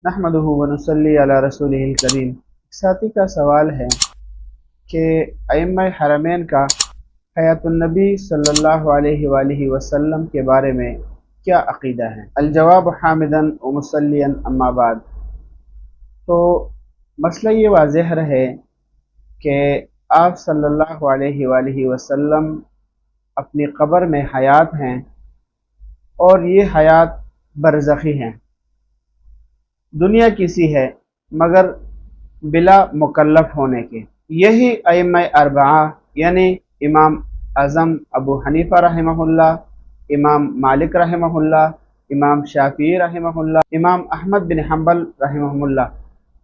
नहमदुहु व नुसल्ली अला रसूलिहिल करीम। साथी का सवाल है कि अइम्मा हरमैन का हयातुन नबी सल्लल्लाहु अलैहि वसल्लम के बारे में क्या अक़ीदा है। अलजवाब हामिदन व मुसल्लियन अम्मा बाद। तो मसला ये वाज़ेह रहे कि आप सल्लल्लाहु अलैहि वसल्लम अपनी क़ब्र में हयात हैं और ये हयात बरज़खी हैं। दुनिया किसी है मगर बिला मुकल्लफ होने के। यही अइम्मा अरबआ यानी इमाम आज़म अबू हनीफ़ा रहमहुल्लाह, इमाम मालिक रहमहुल्लाह, इमाम शाफ़िई रहमहुल्लाह, इमाम अहमद बिन हम्बल रहमहुल्लाह,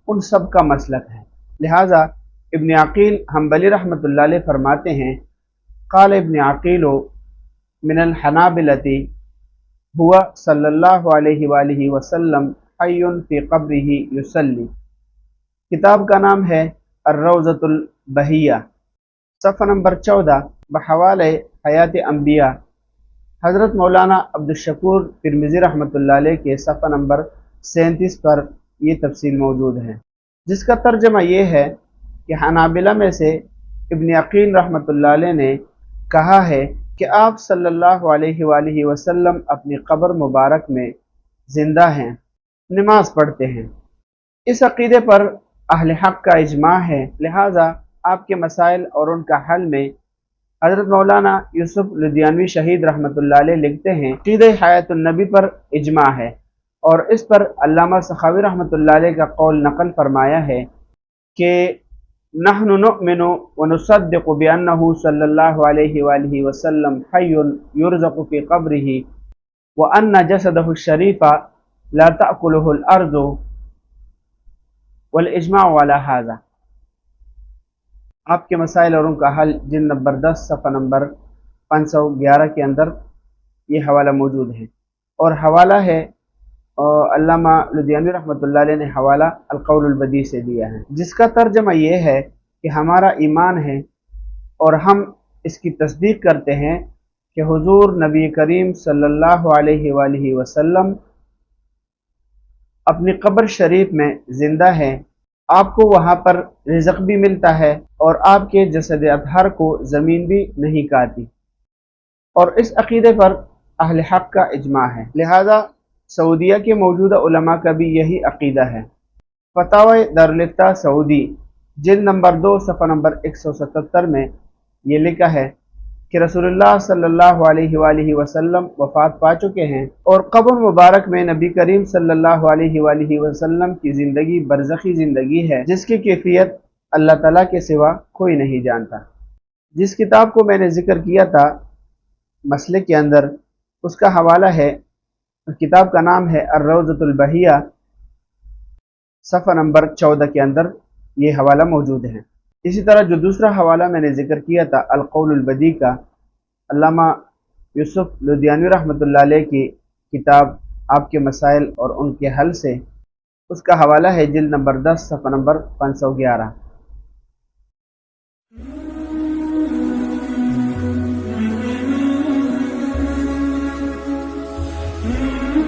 उन सब का मसलक है। लिहाजा इब्न अक़ील हम्बली रहमतुल्लाह अलैह फरमाते हैं, क़ाल इब्न अक़ील मिनल हनाबिलती हुआ सल्लल्लाहु अलैहि वसल्लम हय्युन फ़ी क़ब्रिही युसल्ली। किताब का नाम है अर्रौज़तुल बहिया, सफ़ा नंबर 14 बहवाले हयात अंबिया। हज़रत मौलाना अब्दुश्शकूर तिरमिज़ी रहमतुल्लाह अलैह के सफ़ा नंबर 37 पर ये तफसील मौजूद है, जिसका तर्जमा ये है कि हनाबिला में से इब्न अक़ील रहमतुल्लाह अलैह ने कहा है कि आप सल्लल्लाहु अलैहि वसल्लम अपनी क़ब्र मुबारक में ज़िंदा हैं, नमाज पढ़ते हैं। इस अक़ीदे पर अहले हक़ का इजमा है। लिहाजा आपके मसाइल और उनका हल में हज़रत मौलाना यूसुफ लुधियानवी शहीद रहमतुल्लाह अलैह लिखते हैं, अक़ीदे हयातुन नबी पर इजमा है और इस पर अल्लामा सखावी रहमतुल्लाह अलैह का कौल नक़ल फरमाया है कि नहनु नुअमिनु व नुसद्दिक़ु बिअन्नहु सल्लल्लाहु अलैहि वसल्लम हय्युन युरज़क़ु फ़ी क़ब्रिही व अन्न जसदहु शरीफ़ा ला तअकुलुहुल अर्ज़ु वल इज्माउ अला हाज़ा। आपके मसाइल और उनका हल जिल्द नंबर 10 सफ़ा नंबर 511 के अंदर ये हवाला मौजूद है। और हवाला है अल्लामा लुधियानवी रहमतुल्लाह अलैह ने हवाला अल-क़ौलुल बदी से दिया है, जिसका तर्जमा ये है कि हमारा ईमान है और हम इसकी तस्दीक करते हैं कि हुज़ूर नबी करीम सल्लल्लाहु अलैहि वसल्लम अपनी क़ब्र शरीफ में ज़िंदा है। आपको वहाँ पर रिज़्क़ भी मिलता है और आपके जसद अतहर को ज़मीन भी नहीं काटती, और इस अक़ीदे पर अहले हक़ का इजमा है। लिहाजा सऊदिया के मौजूदा उलमा का भी यही अक़ीदा है। फ़तावा दारुल इफ्ता सऊदी जिल्द नंबर 2 सफ़ा नंबर 177 में ये लिखा है कि रसूलुल्लाह सल्लल्लाहु अलैहि वसल्लम वफ़ात पा चुके हैं और क़ब्र मुबारक में नबी करीम सल्लल्लाहु अलैहि वसल्लम की ज़िंदगी बरज़खी ज़िंदगी है, जिसकी कैफियत अल्लाह ताला के सिवा कोई नहीं जानता। जिस किताब को मैंने ज़िक्र किया था मसले के अंदर, उसका हवाला है, किताब का नाम है अर्रौज़तुल बहिया, सफ़ा नंबर 14 के अंदर ये हवाला मौजूद है। इसी तरह जो दूसरा हवाला मैंने ज़िक्र किया था अल-क़ौलुल बदी का, अल्लामा यूसुफ लुधियानवी रहमतुल्लाह अलैह की किताब आपके मसाइल और उनके हल से, उसका हवाला है जिल्द नंबर 10 सफ़ा नंबर 511।